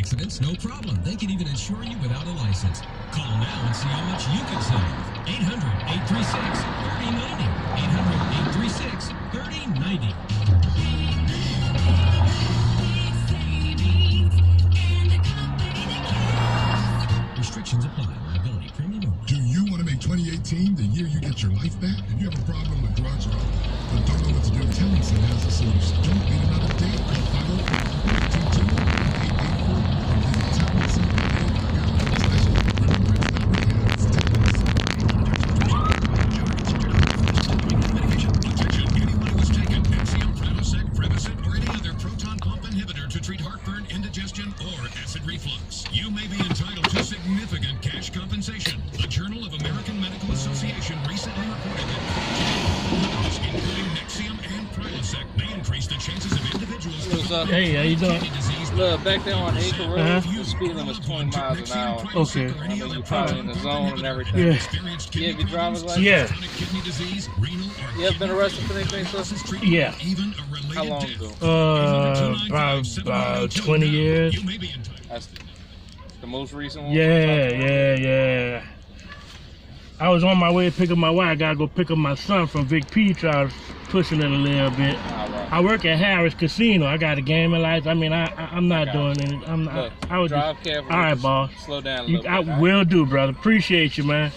accidents, no problem. They can even insure you without a license. Call now and see how much you can save. 800-836-3090. 800-836-3090. Restrictions apply. Liability premium only. Do you want to make 2018 the year you get your life back? If you have a problem with drugs or but don't know what to do, Tellingson has a solution. Don't wait another day. Call 504-222-8884 and visit Attention, anyone who has taken Nexium, Prilosec, Prevacid, or any other proton pump inhibitor to treat heartburn, indigestion, or acid reflux. You may be entitled to significant cash compensation. The Journal of American Medical Association recently reported that inhibitors, including Nexium and Prilosec, may increase the chances of individuals Hey, how you doing? Look, back there on Acre Road, the speed limit was 20 miles an hour. Okay. I mean, you're probably in the zone and everything. Yeah. You have your driver's license? Yeah. You ever been arrested for anything, sir? Yeah. How long ago? About 20 years. That's the most recent one? Yeah. I was on my way to pick up my wife. I gotta go pick up my son from Vic Peach. I was pushing it a little bit. Right. I work at Harris Casino. I got a gaming license. I mean, I'm not doing anything. Look, I was drive just, careful. all right, boss. Slow down a little bit. I will do, brother. Appreciate you, man.